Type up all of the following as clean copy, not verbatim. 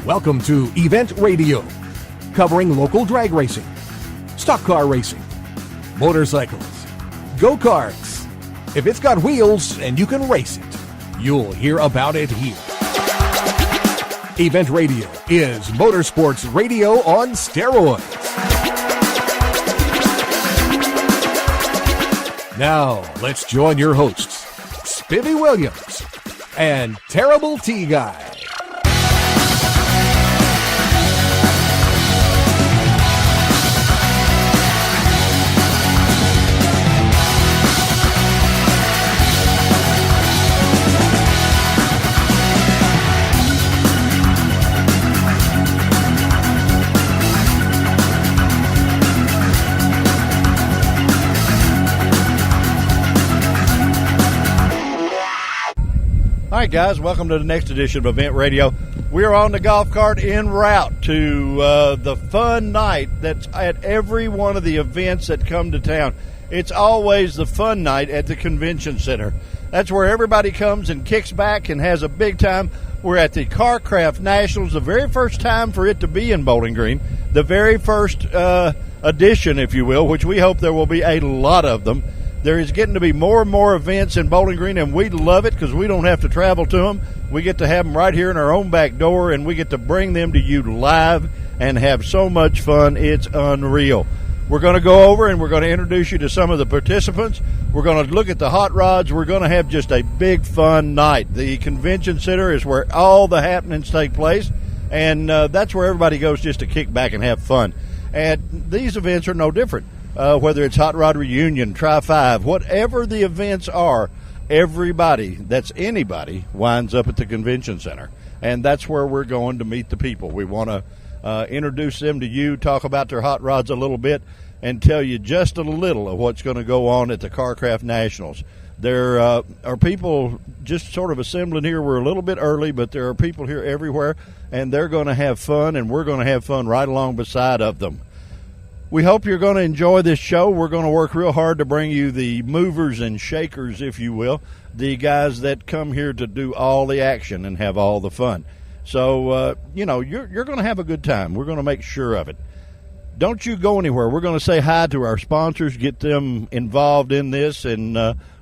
Welcome to Event Radio, covering local drag racing, stock car racing, motorcycles, go-karts. If it's got wheels and you can race it, you'll hear about it here. Event Radio is motorsports radio on steroids. Now, let's join your hosts, Spivvy Williams and Terrible T Guy. All right, guys, welcome to the next edition of Event Radio. We're on the golf cart en route to the fun night that's at every one of the events that come to town. It's always the fun night at the convention center. That's where everybody comes and kicks back and has a big time. We're at the CarCraft Nationals, the very first time for it to be in Bowling Green, the very first edition, if you will, which we hope there will be a lot of them. There is getting to be more and more events in Bowling Green, and we love it because we don't have to travel to them. We get to have them right here in our own back door, and we get to bring them to you live and have so much fun. It's unreal. We're going to go over and we're going to introduce you to some of the participants. We're going to look at the hot rods. We're going to have just a big, fun night. The convention center is where all the happenings take place, and that's where everybody goes just to kick back and have fun. And these events are no different. Whether it's Hot Rod Reunion, Tri-5, whatever the events are, everybody, that's anybody, winds up at the convention center. And that's where we're going to meet the people. We want to introduce them to you, talk about their hot rods a little bit, and tell you just a little of what's going to go on at the CarCraft Nationals. There are people just sort of assembling here. We're a little bit early, but there are people here everywhere, and they're going to have fun, and we're going to have fun right along beside of them. We hope you're going to enjoy this show. We're going to work real hard to bring you the movers and shakers, if you will, the guys that come here to do all the action and have all the fun. So, you're going to have a good time. We're going to make sure of it. Don't you go anywhere. We're going to say hi to our sponsors, get them involved in this, and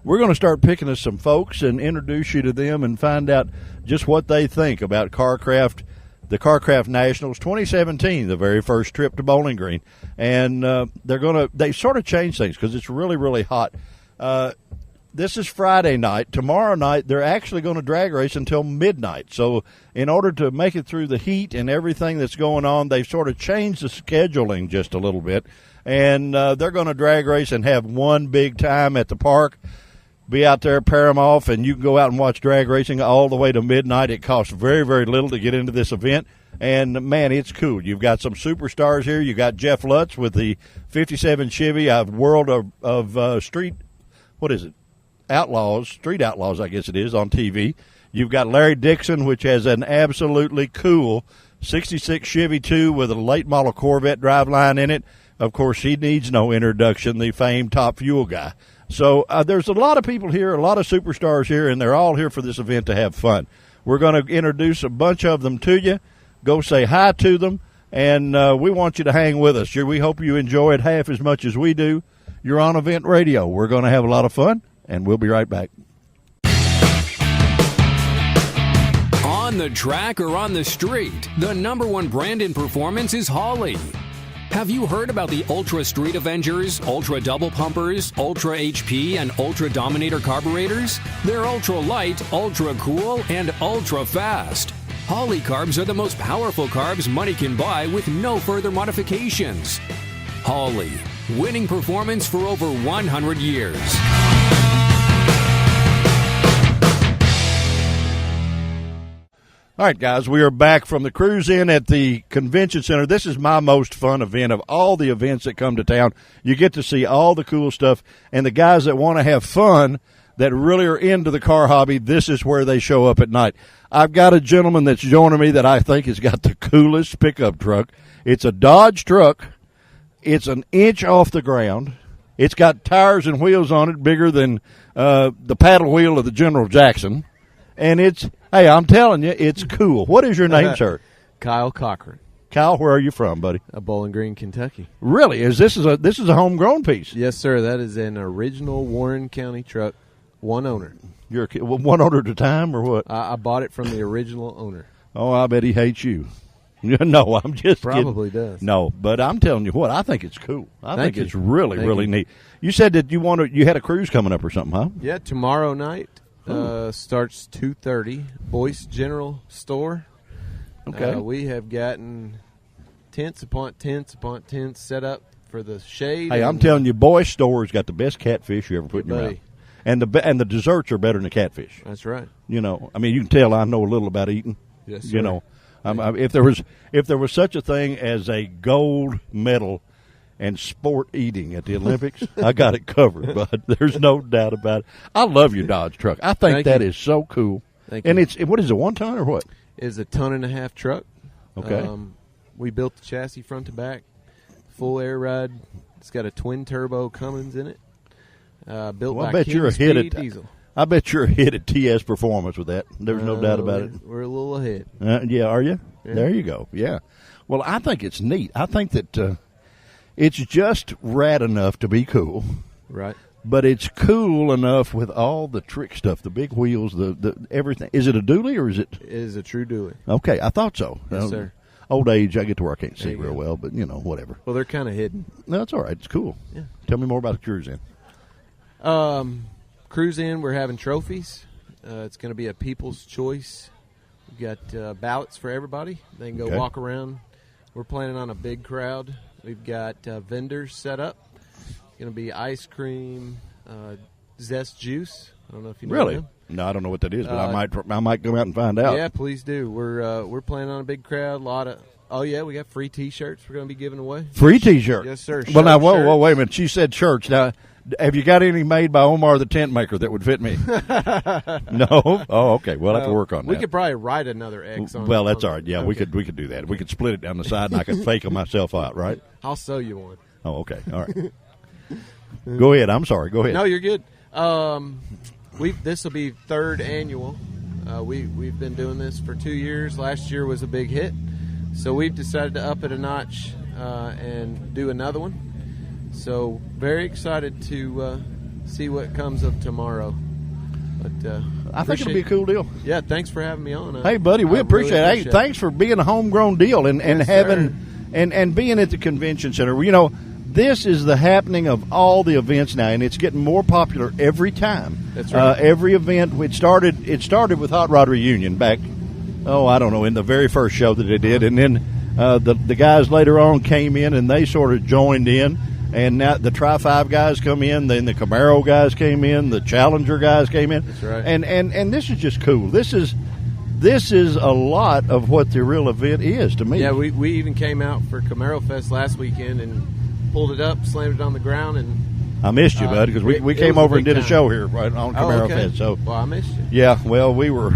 we're going to start picking us some folks and introduce you to them and find out just what they think about CarCraft. The CarCraft Nationals 2017, the very first trip to Bowling Green. And they sort of change things because it's really, really hot. This is Friday night. Tomorrow night, they're actually going to drag race until midnight. So in order to make it through the heat and everything that's going on, they've sort of changed the scheduling just a little bit. And they're going to drag race and have one big time at the park. Be out there, pair them off, and you can go out and watch drag racing all the way to midnight. It costs very, very little to get into this event, and, man, it's cool. You've got some superstars here. You've got Jeff Lutz with the 57 Chevy World of Street, what is it, Outlaws, Street Outlaws, I guess it is, on TV. You've got Larry Dixon, which has an absolutely cool 66 Chevy 2 with a late model Corvette driveline in it. Of course, he needs no introduction, the famed Top Fuel guy. So there's a lot of people here, a lot of superstars here, and they're all here for this event to have fun. We're going to introduce a bunch of them to you, go say hi to them, and we want you to hang with us. We hope you enjoy it half as much as we do. You're on Event Radio. We're going to have a lot of fun, and we'll be right back. On the track or on the street, the number one brand in performance is Holley. Have you heard about the Ultra Street Avengers, Ultra Double Pumpers, Ultra HP, and Ultra Dominator carburetors? They're ultra light, ultra cool, and ultra fast. Holley carbs are the most powerful carbs money can buy with no further modifications. Holley, winning performance for over 100 years. All right, guys, we are back from the cruise in at the convention center. This is my most fun event of all the events that come to town. You get to see all the cool stuff, and the guys that want to have fun, that really are into the car hobby, this is where they show up at night. I've got a gentleman that's joining me that I think has got the coolest pickup truck. It's a Dodge truck. It's an inch off the ground. It's got tires and wheels on it bigger than the paddle wheel of the General Jackson. And it's, hey, I'm telling you, it's cool. What is your name, sir? Kyle Cochran. Kyle, where are you from, buddy? Bowling Green, Kentucky. Really? This is a homegrown piece? Yes, sir. That is an original Warren County truck, one owner. You're one owner at a time, or what? I bought it from the original owner. Oh, I bet he hates you. No, I'm just Probably kidding. does. No, but I'm telling you what, I think it's cool. I think you. it's really, Thank really you. neat. You said that you had a cruise coming up or something, huh? Yeah, tomorrow night starts 2:30. Boyce General Store. Okay. We have gotten tents upon tents upon tents set up for the shade. Hey, I'm telling you, Boyce Store's got the best catfish you ever put in your mouth. And the desserts are better than the catfish. That's right. You know, I mean, you can tell I know a little about eating. Yes, sir. You know, if there was such a thing as a gold medal and sport eating at the Olympics, I got it covered, bud. There's no doubt about it. I love your Dodge truck. I think Thank that you. is so cool. Thank and you. it's what is it, 1 ton or what? It's a 1.5 ton truck. Okay. We built the chassis front to back, full air ride. It's got a twin turbo Cummins in it. Built Well, I by bet you're a hit Kingspeed at Diesel. I bet you're a hit at TS Performance with that. There's no doubt about it. We're a little ahead. Yeah, are you? Yeah. There you go. Yeah. Well, I think it's neat. I think that it's just rad enough to be cool, Right. but it's cool enough with all the trick stuff, the big wheels, the everything. Is it a dually or is it? It is a true dually. Okay, I thought so. Yes, sir. Old age, I get to where I can't see There you real go. well, but whatever. Well, they're kind of hidden. No, it's all right. It's cool. Yeah. Tell me more about the cruise in. Cruise in, we're having trophies. It's going to be a people's choice. We've got ballots for everybody. They can go Okay. walk around. We're planning on a big crowd. We've got vendors set up. It's going to be ice cream, Zest Juice. I don't know if you know Really? them. No, I don't know what that is, but I might go out and find out. Yeah, please do. We're planning on a big crowd. We got free T-shirts we're going to be giving away. Free T-shirt. Yes, sir. Well, now, Shirt. wait a minute. She said shirts. Now, have you got any made by Omar the tent maker that would fit me? No. Oh, okay. We'll have to work on that. We could probably write another X on. Well, that's on- all right. Yeah, okay. we could do that. We could split it down the side, and I could fake myself out. Right? I'll sew you one. Oh, okay. All right. Go ahead. I'm sorry. Go ahead. No, you're good. This will be third annual. We've been doing this for 2 years. Last year was a big hit, so we've decided to up it a notch and do another one. So very excited to see what comes of tomorrow. But I think it'll be a cool deal. Yeah, thanks for having me on. Hey, buddy, we I appreciate really it. Hey, thanks for being a homegrown deal and Yes, having sir. and being at the convention center. You know, this is the happening of all the events now, and it's getting more popular every time. That's right. Every event. It started with Hot Rod Reunion back. Oh, I don't know, in the very first show that they did, and then the guys later on came in and they sort of joined in. And now the Tri-5 guys come in, then the Camaro guys came in, the Challenger guys came in. That's right. And this is just cool. This is a lot of what the real event is to me. Yeah, we even came out for Camaro Fest last weekend and pulled it up, slammed it on the ground, and I missed you, bud, because we it came was a over and big did a time. show here right on Camaro okay. Fest. So well, I missed you. yeah, well, we were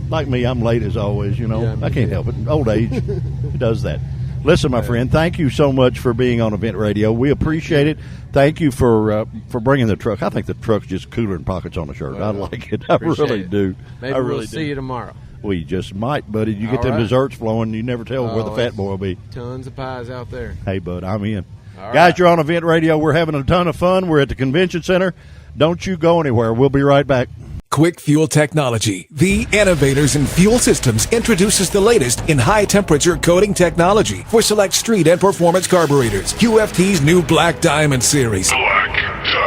like me. I'm late as always. You know, Yeah, me I can't too. help it. Old age it does that. Listen, my friend, thank you so much for being on Event Radio. We appreciate it. Thank you for bringing the truck. I think the truck's just cooler than pockets on a shirt. I like it. I Appreciate really it. do. Maybe I really we'll do. see you tomorrow. We just might, buddy. You get All them right. desserts flowing. You never tell where the Oh, fat boy will be. Tons of pies out there. Hey, bud, I'm in. All Guys, right. you're on Event Radio. We're having a ton of fun. We're at the convention center. Don't you go anywhere. We'll be right back. Quick Fuel Technology, the innovators in fuel systems, introduces the latest in high-temperature coating technology for select street and performance carburetors. QFT's new Black Diamond series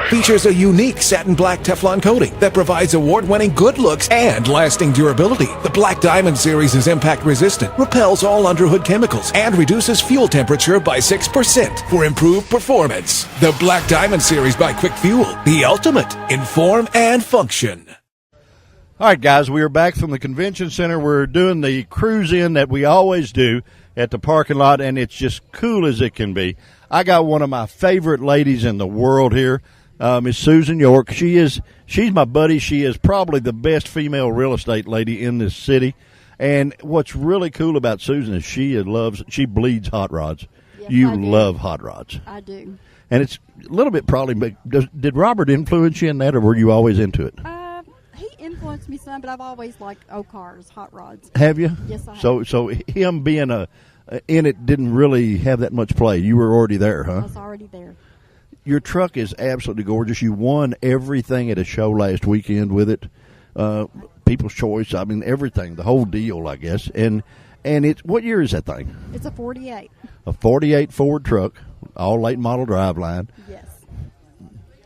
features a unique satin black Teflon coating that provides award-winning good looks and lasting durability. The Black Diamond series is impact-resistant, repels all underhood chemicals, and reduces fuel temperature by 6% for improved performance. The Black Diamond series by Quick Fuel, the ultimate in form and function. All right, guys, we are back from the convention center. We're doing the cruise in that we always do at the parking lot, and it's just cool as it can be. I got one of my favorite ladies in the world here, Miss Susan York. She's my buddy. She is probably the best female real estate lady in this city. And what's really cool about Susan is she bleeds hot rods. Yes, You I do. love hot rods. I do. And it's a little bit probably, but did Robert influence you in that, or were you always into it? He influenced me some, but I've always liked cars, hot rods. Have you? Yes, I have. So him being in it didn't really have that much play. You were already there, I huh? was already there. Your truck is absolutely gorgeous. You won everything at a show last weekend with it. People's Choice. I mean, everything, the whole deal, I guess. And it's, what year is that thing? It's a 48. A 48 Ford truck, all late model driveline, Yes.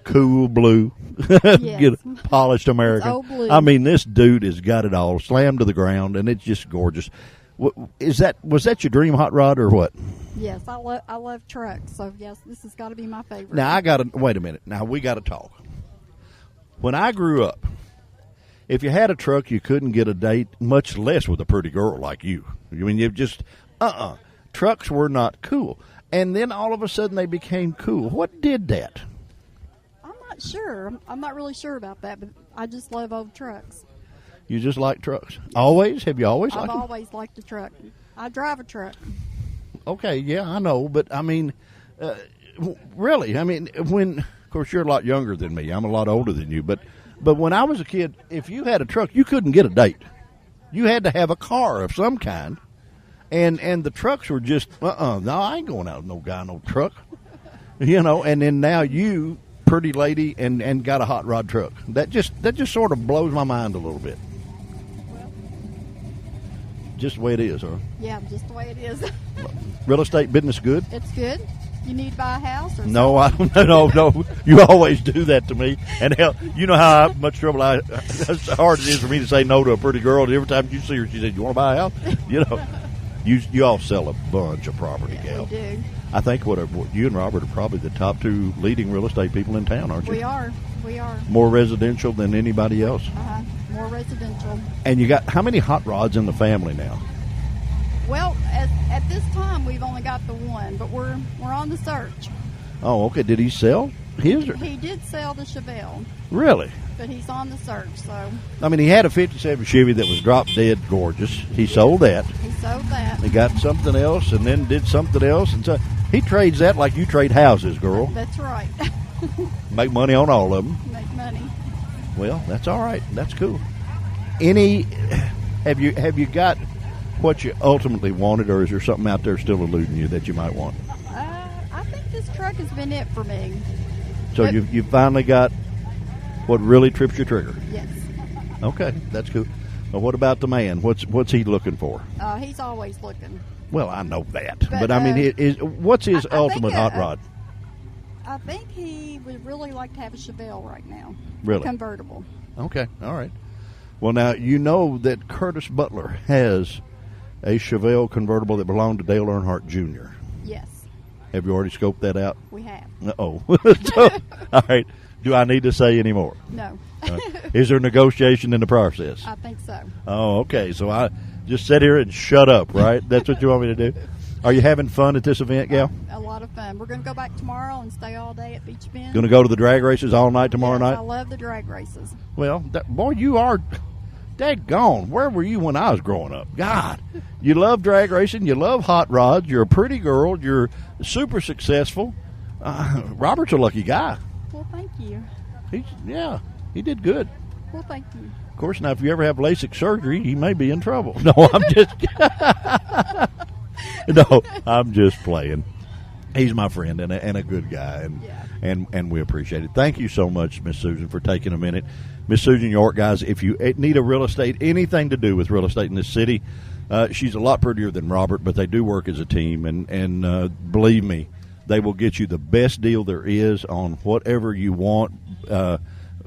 cool blue, Yes. Get polished American. old blue. I mean, this dude has got it all slammed to the ground, and it's just gorgeous. Was that your dream hot rod or what? Yes, I love trucks, so yes, this has got to be my favorite. Now wait a minute. Now we got to talk. When I grew up, if you had a truck, you couldn't get a date, much less with a pretty girl like you. I mean, you just trucks were not cool, and then all of a sudden they became cool. What did that? I'm not sure. I'm not really sure about that, but I just love old trucks. You just like trucks? Always? Have you always I've liked them? always liked a truck. I drive a truck. Okay, yeah, I know, but I mean, really, I mean, when, of course, you're a lot younger than me. I'm a lot older than you, but when I was a kid, if you had a truck, you couldn't get a date. You had to have a car of some kind, and the trucks were just, no, I ain't going out with no guy, no truck, and then now you, pretty lady, and got a hot rod truck. That just sort of blows my mind a little bit. Just the way it is, huh? Yeah, just the way it is. Real estate business good? It's good. You need to buy a house or No, I don't. No. You always do that to me, and hell, you know how much trouble as hard it is for me to say no to a pretty girl. Every time you see her, she says, "You want to buy a house?" You all sell a bunch of property, Yeah, gal. we do. I think what you and Robert are probably the top two leading real estate people in town, aren't you? We are. More residential than anybody else. More residential. And you got how many hot rods in the family now? Well, at this time, we've only got the one, but we're on the search. Oh, okay. Did he sell his? He did sell the Chevelle, Really? but he's on the search, so I mean, he had a 57 Chevy that was drop dead gorgeous. He sold that. he sold that. He got something else and then did something else. And so he trades that like you trade houses, girl. That's right. Make money on all of them. Make money. Well, that's all right. That's cool. Have you got what you ultimately wanted, or is there something out there still eluding you that you might want? I think this truck has been it for me. So But- you finally got what really trips your trigger. Yes. Okay, that's cool. Well, what about the man? What's he looking for? He's always looking. Well, I know that, But, but I mean, what's his I think ultimate hot rod? I think he would really like to have a Chevelle right now. Really? Convertible. Okay, all right. Well, now you know that Curtis Butler has a Chevelle convertible that belonged to Dale Earnhardt Jr. Yes, Have you already scoped that out? we have. Oh, so, all right. Do I need to say any more? No, Is there negotiation in the process? I think so. Oh, okay. So I just sit here and shut up, right? That's what you want me to do? Are you having fun at this event, gal? A lot of fun. We're going to go back tomorrow and stay all day at Beach Bend. Going to go to the drag races all night tomorrow Yes, night? I love the drag races. Well, boy, you are daggone. Where were you when I was growing up? God, you love drag racing. You love hot rods. You're a pretty girl. You're super successful. Robert's a lucky guy. Well, thank you. He did good. Well, thank you. Of course, now if you ever have LASIK surgery, he may be in trouble. No, I'm just playing. He's my friend and a good guy, and we appreciate it. Thank you so much, Miss Susan, for taking a minute. Miss Susan York, guys, if you need a real estate, anything to do with real estate in this city, she's a lot prettier than Robert, but they do work as a team, and believe me, they will get you the best deal there is on whatever you want.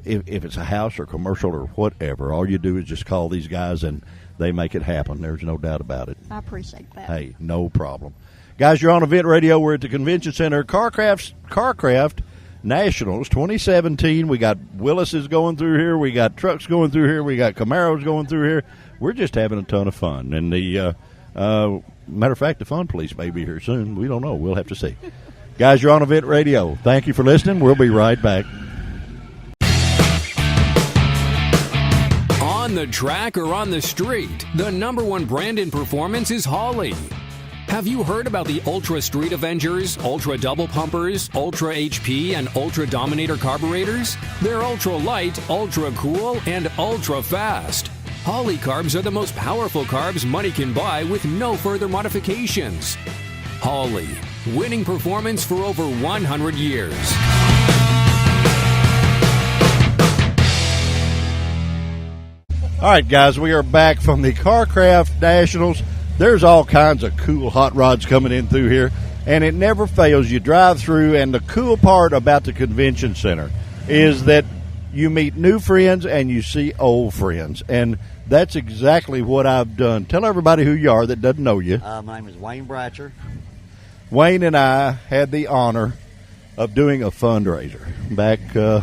If it's a house or commercial or whatever, all you do is just call these guys and they make it happen. There's no doubt about it. I appreciate that. Hey, no problem. Guys, you're on Event Radio. We're at the Convention Center. CarCraft Nationals 2017. We got Willis's going through here. We got trucks going through here. We got Camaros going through here. We're just having a ton of fun. And the matter of fact, the Fun Police may be here soon. We don't know. We'll have to see. Guys, you're on Event Radio. Thank you for listening. We'll be right back. On the track or on the street, the #1 brand in performance is Hawley. Have you heard about the Ultra Street Avengers, Ultra Double Pumpers, Ultra HP, and Ultra Dominator carburetors? They're ultra light, ultra cool, and ultra fast. Holley carbs are the most powerful carbs money can buy with no further modifications. Holley, winning performance for over 100 years. All right, guys, we are back from the CarCraft Nationals. There's all kinds of cool hot rods coming in through here, and it never fails. You drive through, and the cool part about the convention center is that you meet new friends and you see old friends, and that's exactly what I've done. Tell everybody who you are that doesn't know you. My name is Wayne Bratcher. Wayne and I had the honor of doing a fundraiser back, a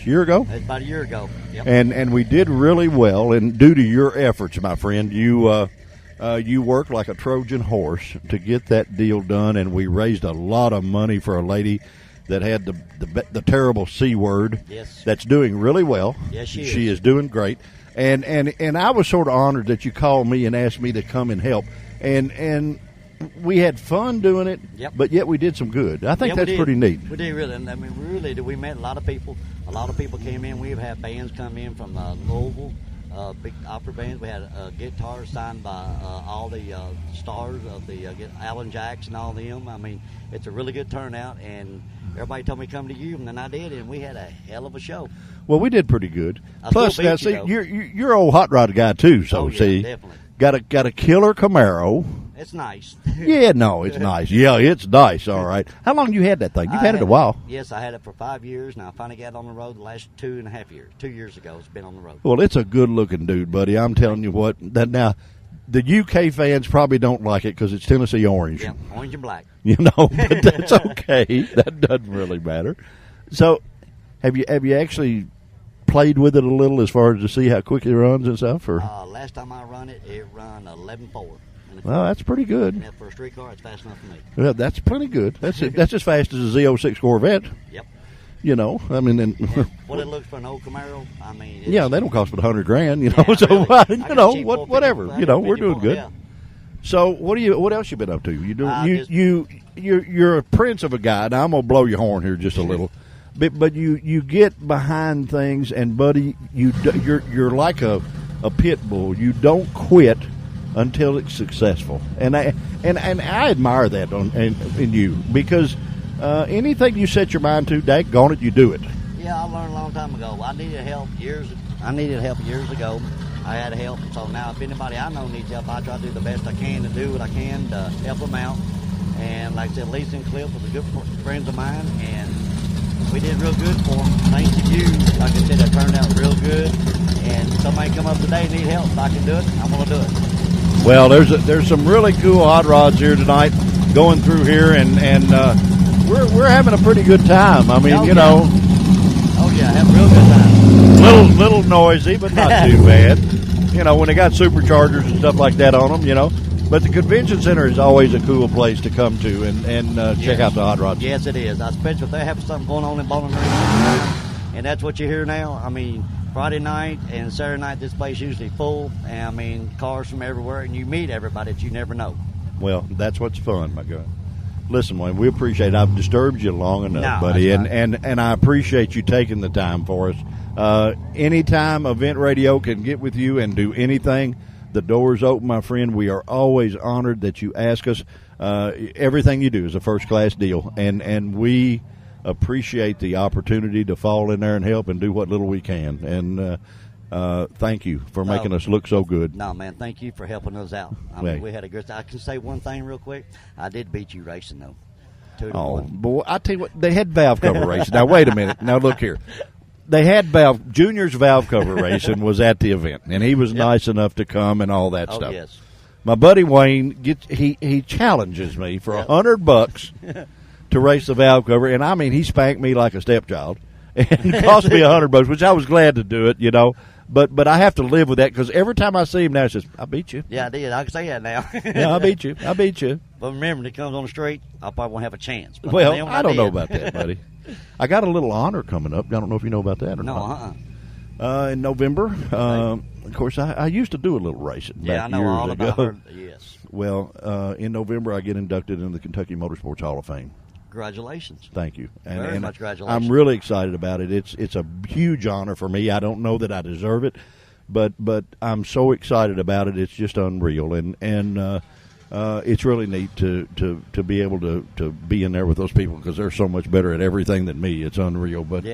year ago. It's about a year ago. Yep. And we did really well, and due to your efforts, my friend, you worked like a Trojan horse to get that deal done, and we raised a lot of money for a lady that had the terrible C word. Yes. That's doing really well. Yes, she is doing great. And I was sort of honored that you called me and asked me to come and help. And we had fun doing it, Yep. but yet we did some good. I think that's pretty neat. We did really. I mean, we really did. We met a lot of people. A lot of people came in. We've had bands come in from Louisville, big opera bands. We had guitars signed by all the stars of the Alan Jackson, all of them. I mean, it's a really good turnout, and everybody told me to come to you, and then I did, and we had a hell of a show. Well, we did pretty good. I Plus, still now, beat you, see, though. you're an old hot rod guy too. So Oh, yeah, see, definitely. got a killer Camaro. It's nice. Yeah, no, it's nice. Yeah, it's nice. All right. How long you had that thing? You've had it a while. Yes, I had it for 5 years. Now I finally got it on the road the last 2.5 years. 2 years ago, it's been on the road. Well, it's a good-looking dude, buddy. I'm telling you what. Now, the UK fans probably don't like it because it's Tennessee orange. Yep, orange and black. You know, but that's okay. That doesn't really matter. So, have you actually played with it a little as far as to see how quick it runs and stuff? Or Last time I run it, it run 11.4. well, that's pretty good. And for a street car, it's fast enough for me. Well, that's plenty good. That's as fast as a Z06 Corvette. Yep. You know, I mean, and, What it looks for an old Camaro, I mean, it's, yeah, they don't cost but $100,000. You know, Yeah, so really. I got you know cheap whatever. 450, You know, we're doing 454, good. yeah. So what else you been up to? You do Just- you're a prince of a guy. Now I'm gonna blow your horn here just a little, but you get behind things, and buddy, you're like a pit bull. You don't quit until it's successful, and I admire that in you because anything you set your mind to, daggone it, you do it. Yeah, I learned a long time ago. I needed help years ago. I had help, so now if anybody I know needs help, I try to do the best I can to do what I can to help them out. And like I said, Lisa and Cliff was a good friends of mine, and we did real good for them. Thanks to you, like I said, it turned out real good. And somebody come up today and need help, if I can do it, I'm going to do it. Well, there's some really cool hot rods here tonight going through here, and we're having a pretty good time. I mean, Oh, you yeah. know, Oh yeah, have a real good time. little noisy, but not too bad. You know, when they got superchargers and stuff like that on them, you know. But the convention center is always a cool place to come to and check Yes. out the hot rods. Yes, it is. Especially if they have something going on in Bowling Green. And that's what you hear now. I mean, Friday night and Saturday night, this place usually full. And I mean, cars from everywhere, and you meet everybody that you never know. Well, that's what's fun, my God. Listen, Wayne, we appreciate it. I've disturbed you long enough, No, buddy, that's and I appreciate you taking the time for us. Anytime Event Radio can get with you and do anything, the door's open, my friend. We are always honored that you ask us. Everything you do is a first-class deal, and we appreciate the opportunity to fall in there and help and do what little we can. And thank you for making us look so good. No, man, thank you for helping us out. I mean, we had a good time. I can say one thing real quick. I did beat you racing, though. 2-1. Boy, I tell you what, they had valve cover racing. Now, wait a minute. Now, look here. They had Junior's valve cover racing was at the event, and he was nice enough to come and all that Oh, stuff. yes. My buddy Wayne he challenges me for $100 to race the valve cover, and I mean he spanked me like a stepchild, and it cost me $100, which I was glad to do it, you know. But I have to live with that because every time I see him now, it says, "I beat you." Yeah, I did. I can say that now. Yeah, I beat you. I beat you. But remember, when it comes on the street, I probably won't have a chance. But Well, then when I don't know did- about that, buddy. I got a little honor coming up. I don't know if you know about that or No, not. In November. Of course, I used to do a little racing. Yeah, back I know years all ago. about her. Yes. Well, in November I get inducted into the Kentucky Motorsports Hall of Fame. Congratulations. Thank you. Very much congratulations. I'm really excited about it. It's a huge honor for me. I don't know that I deserve it, but I'm so excited about it. It's just unreal, and it's really neat to be able to be in there with those people because they're so much better at everything than me. It's unreal, but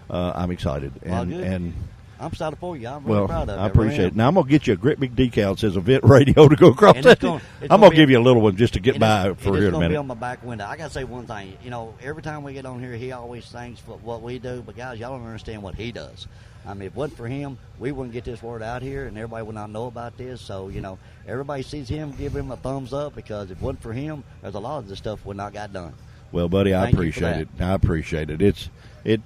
I'm excited. And I'm excited for you. I'm really proud of it. I appreciate it. Now, I'm going to get you a great big decal that says Event Radio to go across that. I'm going to give you a little one just to get by for here in a It's going to be minute. on my back window. I got to say one thing. You know, every time we get on here, he always thanks for what we do. But, guys, y'all don't understand what he does. I mean, if it wasn't for him, we wouldn't get this word out here, and everybody would not know about this. So, you know, everybody sees him, give him a thumbs up, because if it wasn't for him, there's a lot of this stuff would not got done. Well, buddy, I appreciate it. I appreciate it. It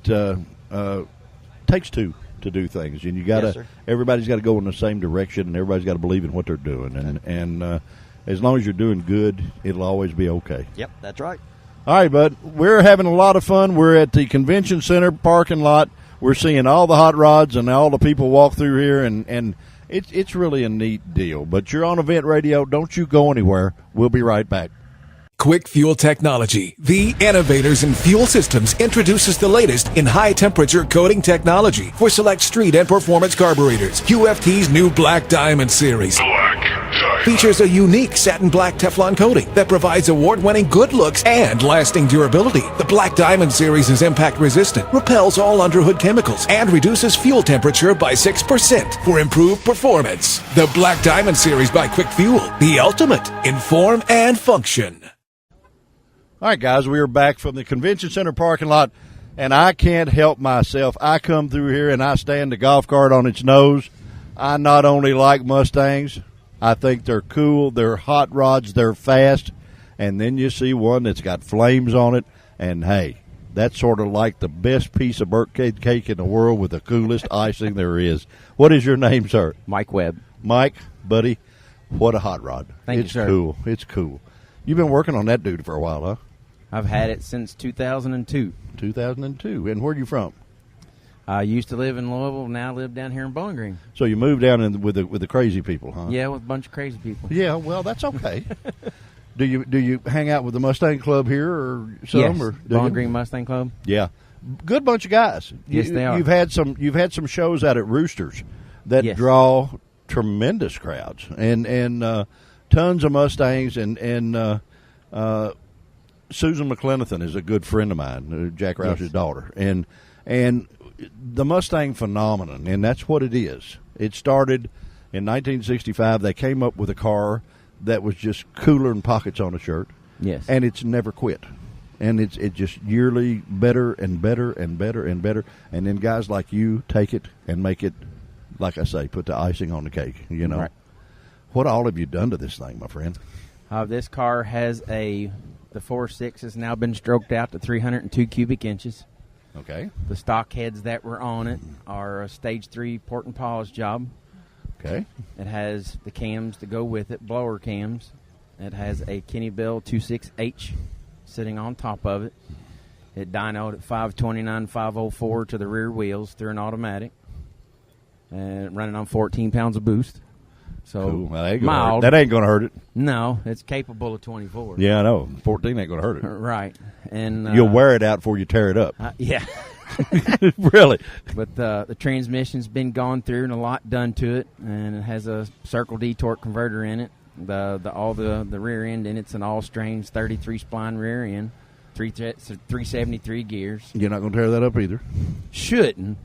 takes two to do things, and you got everybody's got to go in the same direction, and everybody's got to believe in what they're doing, and as long as you're doing good, it'll always be okay. Yep, that's right. All right, bud, we're having a lot of fun. We're at the convention center parking lot. We're seeing all the hot rods and all the people walk through here, and it's really a neat deal. But you're on Event Radio. Don't you go anywhere. We'll be right back. Quick Fuel Technology, the innovators in fuel systems, introduces the latest in high-temperature coating technology for select street and performance carburetors. QFT's new Black Diamond series features a unique satin black Teflon coating that provides award-winning good looks and lasting durability. The Black Diamond series is impact-resistant, repels all underhood chemicals, and reduces fuel temperature by 6% for improved performance. The Black Diamond series by Quick Fuel, the ultimate in form and function. All right, guys, we are back from the convention center parking lot, and I can't help myself. I come through here and I stand the golf cart on its nose. I not only like Mustangs, I think they're cool, they're hot rods, they're fast, and then you see one that's got flames on it, and hey, that's sort of like the best piece of birthday cake in the world with the coolest icing there is. What is your name, sir? Mike Webb. Mike, buddy, what a hot rod. Thank you, sir. It's cool. It's cool. You've been working on that dude for a while, huh? I've had it since 2002. 2002. And where are you from? I used to live in Louisville. Now I live down here in Bowling Green. So you moved down with the crazy people, huh? Yeah, with a bunch of crazy people. Yeah, well, that's okay. Do you hang out with the Mustang Club here or some? Yes, or Bowling Green Mustang Club. Yeah, good bunch of guys. Yes, they are. You've had some shows out at Roosters that draw tremendous crowds and tons of Mustangs and Susan McClenathan is a good friend of mine, Jack Roush's daughter, and the Mustang phenomenon, and that's what it is. It started in 1965. They came up with a car that was just cooler than pockets on a shirt. Yes, and it's never quit, and it just yearly better and better and better and better. And then guys like you take it and make it, like I say, put the icing on the cake. You know, right. What all have you done to this thing, my friend? This car has the 4.6 has now been stroked out to 302 cubic inches. Okay. The stock heads that were on it are a stage 3 port and polish job. Okay. It has the cams to go with it, blower cams. It has a Kenny Bell 26H sitting on top of it. It dynoed at 529, 504 to the rear wheels through an automatic. And running on 14 pounds of boost. So cool. Well, mild. That ain't going to hurt it. No, it's capable of 24. Yeah, I know. 14 ain't going to hurt it. Right. And you'll wear it out before you tear it up. Yeah. Really. But the transmission's been gone through and a lot done to it, and it has a Circle D torque converter in it. The rear end in it's an all Strange 33 spline rear end, 373 gears. You're not going to tear that up either. Shouldn't.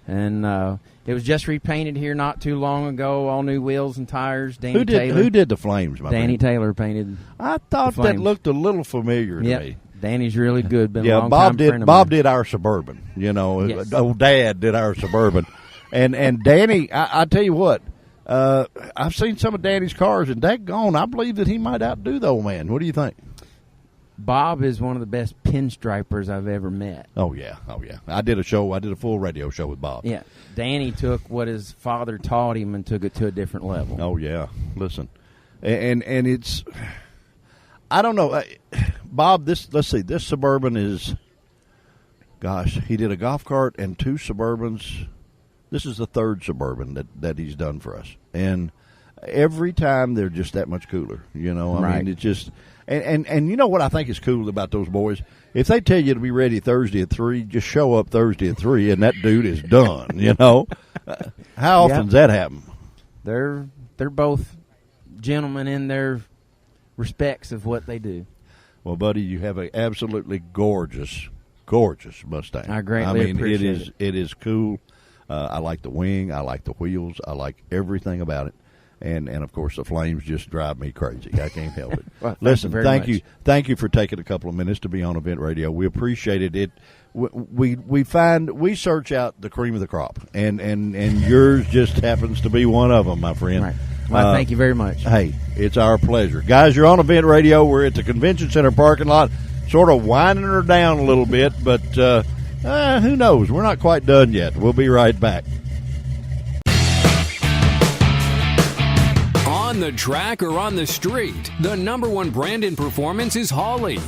And it was just repainted here not too long ago. All new wheels and tires. Danny Taylor. Who did the flames? Danny Taylor painted. I thought that looked a little familiar to me. Danny's really good. Been a long Bob time did. friend of Bob mine. did our Suburban. You know, yes. Old Dad did our Suburban, and Danny. I tell you what, I've seen some of Danny's cars, and daggone, I believe that he might outdo the old man. What do you think? Bob is one of the best pinstripers I've ever met. Oh yeah. I did a full radio show with Bob. Yeah, Danny took what his father taught him and took it to a different level. Oh yeah, listen, and it's, I don't know, Bob. Let's see, this Suburban is, gosh, he did a golf cart and 2 Suburbans. This is the 3rd Suburban that he's done for us, and every time they're just that much cooler. You know, I Right. mean, it's just and you know what I think is cool about those boys? If they tell you to be ready Thursday at 3, just show up Thursday at 3, and that dude is done. You know, how often Yeah. does that happen? They're both gentlemen in their respects of what they do. Well, buddy, you have an absolutely gorgeous Mustang. I greatly appreciate it is cool. I like the wing. I like the wheels. I like everything about it. And of course, the flames just drive me crazy. I can't help it. Well, Listen, thank you very much. thank you for taking a couple of minutes to be on Event Radio. We appreciate it. We search out the cream of the crop, and yours just happens to be one of them, my friend. Right. Well, thank you very much. Hey, it's our pleasure. Guys, you're on Event Radio. We're at the Convention Center parking lot, sort of winding her down a little bit, but who knows? We're not quite done yet. We'll be right back. On the track or on the street, the number one brand in performance is Holley.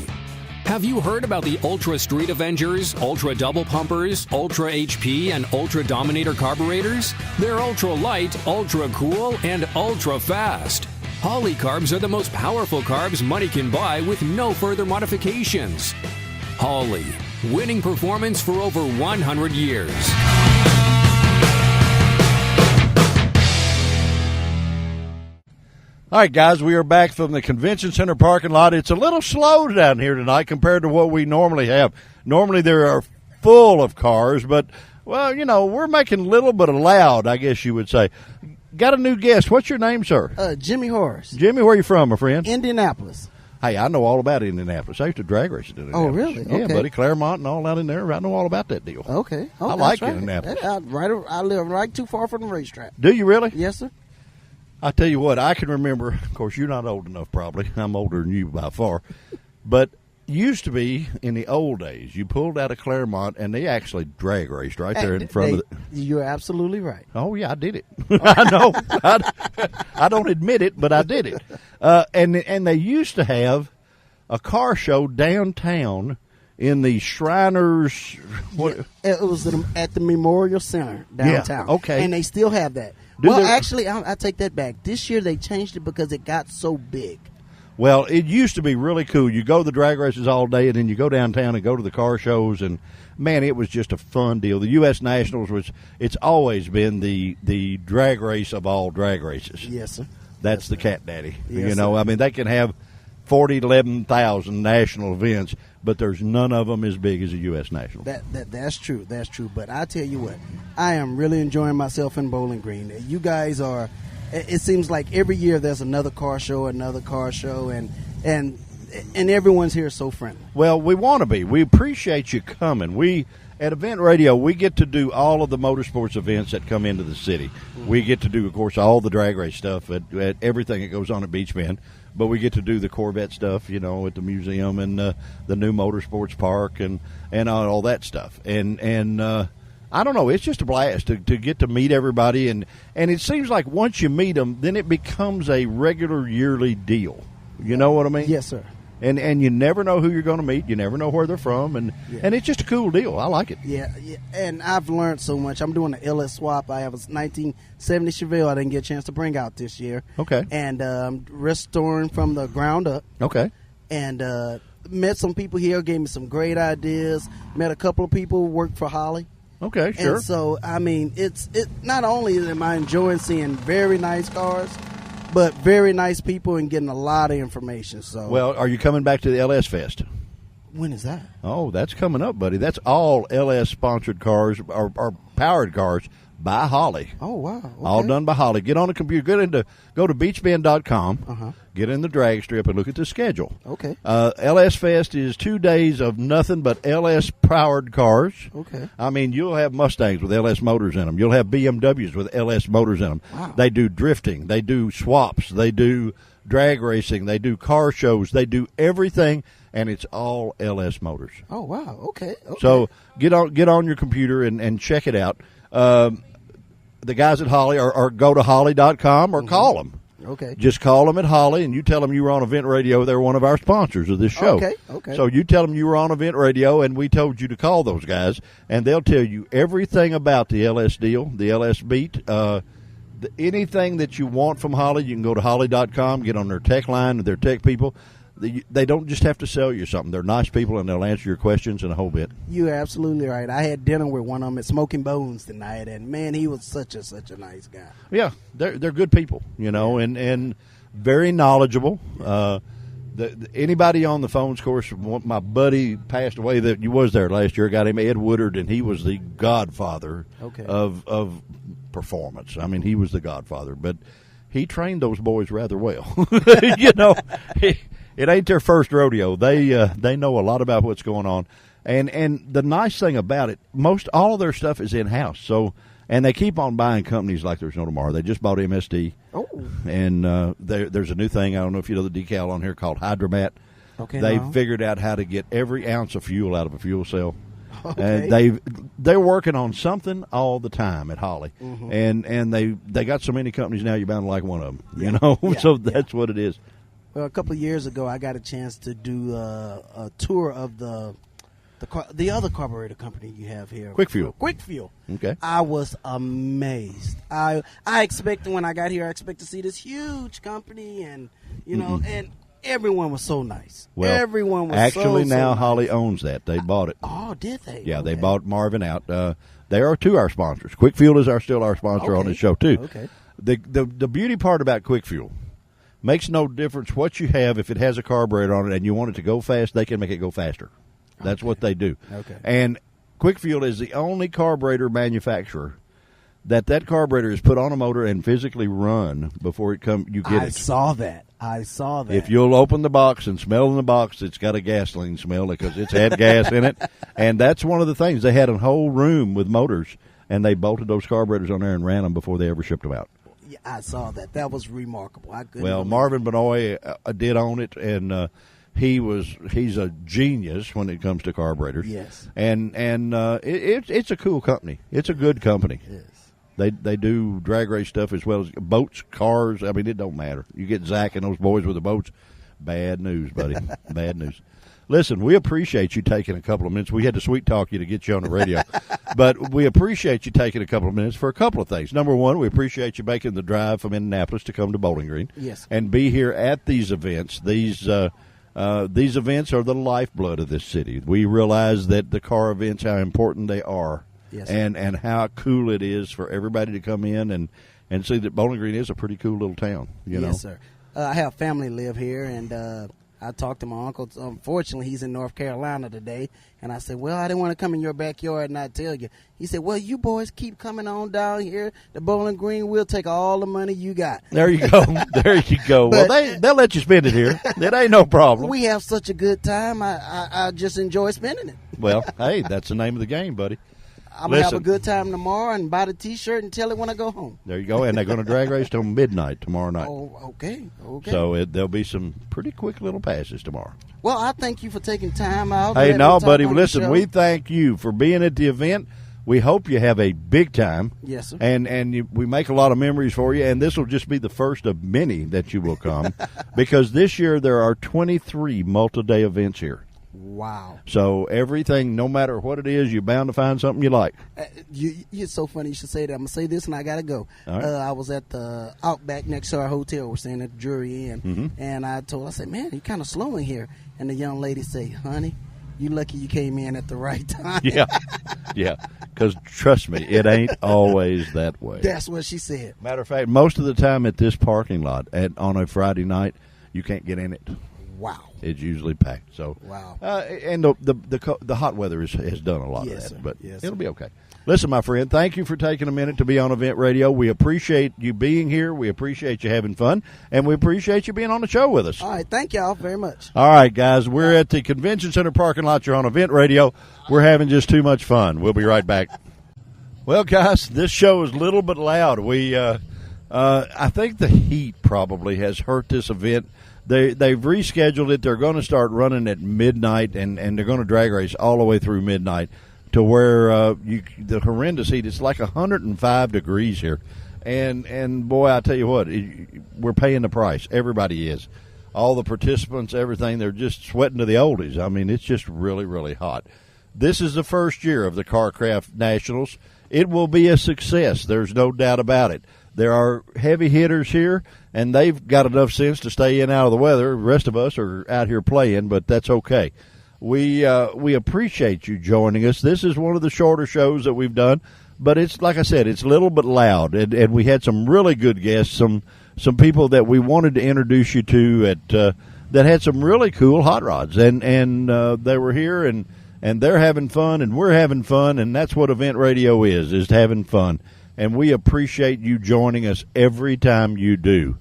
Have you heard about the Ultra Street Avengers, Ultra Double Pumpers, Ultra HP, and Ultra Dominator carburetors? They're ultra light, ultra cool, and ultra fast. Holley carbs are the most powerful carbs money can buy with no further modifications. Holley, winning performance for over 100 years. All right, guys, we are back from the Convention Center parking lot. It's a little slow down here tonight compared to what we normally have. Normally there are full of cars, but, well, you know, we're making little but loud, I guess you would say. Got a new guest. What's your name, sir? Jimmy Horace. Jimmy, where you from, my friend? Indianapolis. Hey, I know all about Indianapolis. I used to drag race in Indianapolis. Oh, really? Yeah, Okay. buddy, Claremont and all out in there. I know all about that deal. Okay. Oh, I that's like right. Indianapolis. I live right too far from the racetrack. Do you really? Yes, sir. I tell you what, I can remember, of course, you're not old enough probably. I'm older than you by far. But used to be, in the old days, you pulled out of Claremont, and they actually drag raced right there in front of the... You're absolutely right. Oh, yeah, I did it. I know. I don't admit it, but I did it. And they used to have a car show downtown in the Shriners... What? It was at the Memorial Center downtown. Yeah, okay. And they still have that. Actually, I take that back. This year they changed it because it got so big. Well, it used to be really cool. You go to the drag races all day, and then you go downtown and go to the car shows, and, man, it was just a fun deal. The U.S. Nationals it's always been the drag race of all drag races. Yes, sir. That's the Cat Daddy. Yes, you know, sir. I mean, they can have 11,000 national events, but there's none of them as big as the U.S. Nationals. That's true. That's true. But I tell you what, I am really enjoying myself in Bowling Green. You guys are. It seems like every year there's another car show, and everyone's here so friendly. Well, we want to be. We appreciate you coming. At Event Radio, we get to do all of the motorsports events that come into the city. Mm-hmm. We get to do, of course, all the drag race stuff at everything that goes on at Beach Bend. But we get to do the Corvette stuff, you know, at the museum and the new motorsports park and all that stuff. And I don't know, it's just a blast to get to meet everybody. And it seems like once you meet them, then it becomes a regular yearly deal. You know what I mean? Yes, sir. And you never know who you're going to meet. You never know where they're from. And it's just a cool deal. I like it. Yeah. And I've learned so much. I'm doing an LS swap. I have a 1970 Chevelle I didn't get a chance to bring out this year. Okay. And restoring from the ground up. Okay. And met some people here, gave me some great ideas. Met a couple of people who work for Holley. Okay, sure. And so, I mean, it not only am I enjoying seeing very nice cars, but very nice people and getting a lot of information. So, well, are you coming back to the LS Fest? when is that? Oh, that's coming up, buddy. That's all LS-sponsored cars or powered cars by Holley. Oh, wow. Okay. All done by Holley. Get on the computer. Go to beachbend.com. Get in the drag strip and look at the schedule. Okay. LS Fest is 2 days of nothing but LS-powered cars. Okay. I mean, you'll have Mustangs with LS motors in them. You'll have BMWs with LS motors in them. Wow. They do drifting. They do swaps. They do drag racing. They do car shows. They do everything, and it's all LS motors. Oh, wow. Okay. So get on your computer and check it out. The guys at Holley, or go to Holley.com or call them. Okay. Just call them at Holley, and you tell them you were on Event Radio. They're one of our sponsors of this show. Okay. So you tell them you were on Event Radio, and we told you to call those guys, and they'll tell you everything about the LS deal, the LS beat, anything that you want from Holley, you can go to Holley.com, get on their tech line with their tech people. They don't just have to sell you something. They're nice people, and they'll answer your questions in a whole bit. You're absolutely right. I had dinner with one of them at Smoking Bones tonight, and, man, he was such a nice guy. Yeah, they're good people, and very knowledgeable. Anybody on the phones, of course, my buddy passed away that you was there last year, a guy named Ed Woodard, and he was the godfather of performance. I mean, he was the godfather, but he trained those boys rather well. It ain't their first rodeo. They know a lot about what's going on, and the nice thing about it, all of their stuff is in house. So, and they keep on buying companies like there's no tomorrow. They just bought MSD, and there's a new thing. I don't know if you know the decal on here called Hydromat. Okay, they figured out how to get every ounce of fuel out of a fuel cell. Okay. And they're working on something all the time at Holley, and they got so many companies now you're bound to like one of them. So that's what it is. Well, a couple of years ago, I got a chance to do a tour of the other carburetor company you have here, Quick Fuel. Quick Fuel. Okay. I was amazed. I expected when I got here, I expected to see this huge company, and and everyone was so nice. Well, everyone was actually so now nice. Holley owns that. They bought it. Oh, did they? Yeah, Okay. they bought Marvin out. They are two our sponsors. Quick Fuel is still our sponsor on this show too. Okay. The beauty part about Quick Fuel. Makes no difference what you have. If it has a carburetor on it and you want it to go fast, they can make it go faster. That's what they do. Okay. And Quick Fuel is the only carburetor manufacturer that carburetor is put on a motor and physically run before you get it. I saw that. If you'll open the box and smell in the box, it's got a gasoline smell because it's had gas in it. And that's one of the things. They had a whole room with motors, and they bolted those carburetors on there and ran them before they ever shipped them out. Yeah, I saw that. That was remarkable. Marvin Benoit did own it, and he's a genius when it comes to carburetors. Yes, and it's a cool company. It's a good company. Yes, they do drag race stuff as well as boats, cars. I mean, it don't matter. You get Zach and those boys with the boats. Bad news, buddy. Bad news. Listen, we appreciate you taking a couple of minutes. We had to sweet talk you to get you on the radio. But we appreciate you taking a couple of minutes for a couple of things. Number one, we appreciate you making the drive from Indianapolis to come to Bowling Green. Yes. And be here at these events. These events are the lifeblood of this city. We realize that the car events, how important they are. Yes. And how cool it is for everybody to come in and see that Bowling Green is a pretty cool little town. You know? Yes, sir. I have family live here, and I talked to my uncle. Unfortunately, he's in North Carolina today. And I said, well, I didn't want to come in your backyard and not tell you. He said, well, you boys keep coming on down here to Bowling Green. We'll take all the money you got. There you go. There you go. But, well, they'll let you spend it here. That ain't no problem. We have such a good time. I just enjoy spending it. Well, hey, that's the name of the game, buddy. I'm going to have a good time tomorrow and buy the T-shirt and tell it when I go home. There you go. And they're going to drag race till midnight tomorrow night. Oh, okay. So there'll be some pretty quick little passes tomorrow. Well, I thank you for taking time out. Hey, no, buddy. Listen, we thank you for being at the event. We hope you have a big time. Yes, sir. And we make a lot of memories for you, and this will just be the first of many that you will come because this year there are 23 multi-day events here. Wow. So everything, no matter what it is, you're bound to find something you like. You're so funny you should say that. I'm going to say this and I got to go. All right. I was at the Outback next to our hotel. We're staying at the Drury Inn. And I said, man, you're kind of slow in here. And the young lady said, honey, you lucky you came in at the right time. Yeah. Because trust me, it ain't always that way. That's what she said. Matter of fact, most of the time at this parking lot on a Friday night, you can't get in it. Wow. It's usually packed. So wow. And the hot weather has done a lot of that, sir. but yes, it'll be okay. Listen, my friend, thank you for taking a minute to be on Event Radio. We appreciate you being here. We appreciate you having fun, and we appreciate you being on the show with us. All right, thank y'all very much. All right, guys, we're at the Convention Center parking lot. You're on Event Radio. We're having just too much fun. We'll be right back. Well, guys, this show is a little bit loud. I think the heat probably has hurt this event. They've rescheduled it. They're going to start running at midnight, and they're going to drag race all the way through midnight to where the horrendous heat. It's like 105 degrees here, and boy, I tell you what, we're paying the price. Everybody is. All the participants, everything, they're just sweating to the oldies. I mean, it's just really, really hot. This is the first year of the CarCraft Nationals. It will be a success. There's no doubt about it. There are heavy hitters here, and they've got enough sense to stay in out of the weather. The rest of us are out here playing, but that's okay. We appreciate you joining us. This is one of the shorter shows that we've done, but it's, like I said, it's little but loud, and we had some really good guests, some people that we wanted to introduce you to that had some really cool hot rods, and they were here, and they're having fun, and we're having fun, and that's what Event Radio is having fun. And we appreciate you joining us every time you do.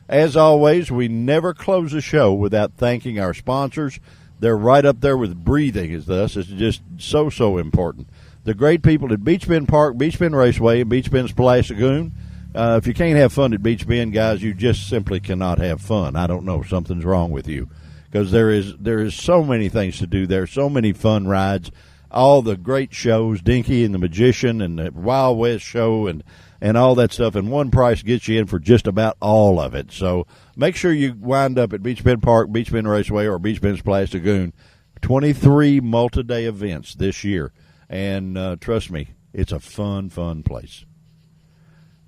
As always, we never close a show without thanking our sponsors. They're right up there with breathing as us. It's just so important. The great people at Beach Bend Park, Beach Bend Raceway, and Beach Bend Splash Lagoon. If you can't have fun at Beach Bend, guys, you just simply cannot have fun. I don't know. Something's wrong with you. Because there is so many things to do there, so many fun rides. All the great shows, Dinky and the Magician and the Wild West show and all that stuff, and one price gets you in for just about all of it. So make sure you wind up at Beach Bend Park, Beach Bend Raceway, or Beach Bend Splash Lagoon. 23 multi-day events this year, and trust me, it's a fun place.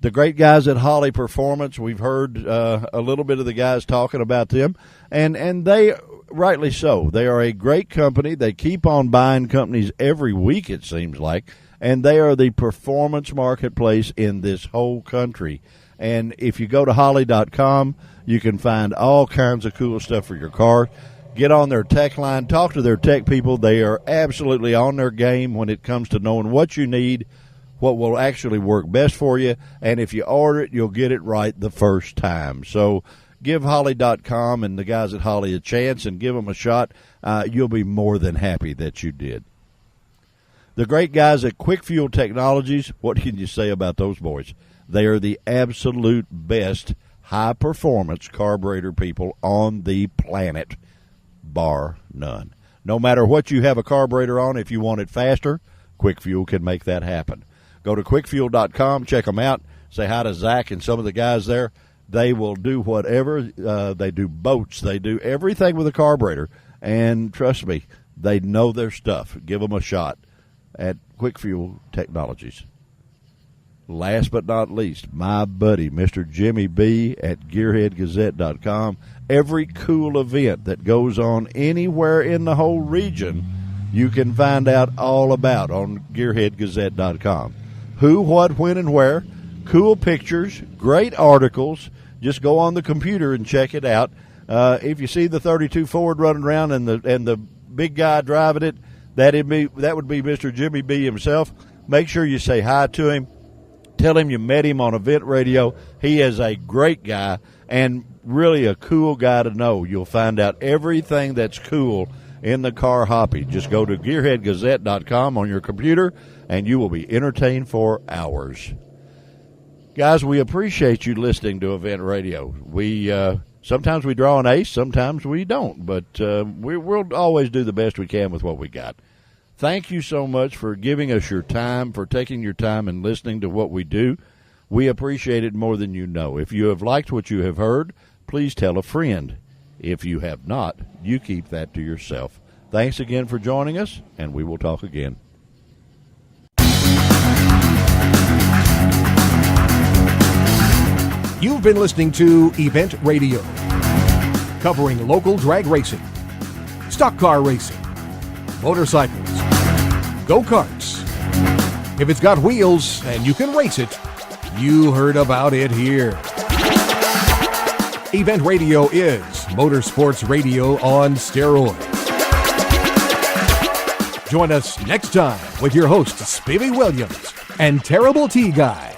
The great guys at Holley Performance, we've heard a little bit of the guys talking about them, and they, rightly so, they are a great company. They keep on buying companies every week, it seems like, and they are the performance marketplace in this whole country. And if you go to Holley.com, you can find all kinds of cool stuff for your car. Get on their tech line, talk to their tech people. They are absolutely on their game when it comes to knowing what you need, what will actually work best for you, and if you order it, you'll get it right the first time. So give Holley.com and the guys at Holley a chance and give them a shot. You'll be more than happy that you did. The great guys at Quick Fuel Technologies, what can you say about those boys? They are the absolute best high-performance carburetor people on the planet, bar none. No matter what you have a carburetor on, if you want it faster, Quick Fuel can make that happen. Go to quickfuel.com, check them out, say hi to Zach and some of the guys there. They will do whatever. They do boats. They do everything with a carburetor. And trust me, they know their stuff. Give them a shot at Quick Fuel Technologies. Last but not least, my buddy, Mr. Jimmy B at GearheadGazette.com. Every cool event that goes on anywhere in the whole region, you can find out all about on GearheadGazette.com. Who, what, when, and where. Cool pictures, great articles. Just go on the computer and check it out. If you see the 32 Ford running around and the big guy driving it, that would be Mr. Jimmy B himself. Make sure you say hi to him. Tell him you met him on Event Radio. He is a great guy and really a cool guy to know. You'll find out everything that's cool in the car hobby. Just go to GearheadGazette.com on your computer, and you will be entertained for hours. Guys, we appreciate you listening to Event Radio. Sometimes we draw an ace, sometimes we don't, but we'll always do the best we can with what we got. Thank you so much for giving us your time, for taking your time and listening to what we do. We appreciate it more than you know. If you have liked what you have heard, please tell a friend. If you have not, you keep that to yourself. Thanks again for joining us, and we will talk again. You've been listening to Event Radio, covering local drag racing, stock car racing, motorcycles, go-karts. If it's got wheels and you can race it, you heard about it here. Event Radio is motorsports radio on steroids. Join us next time with your hosts, Spivey Williams and Terrible T Guy.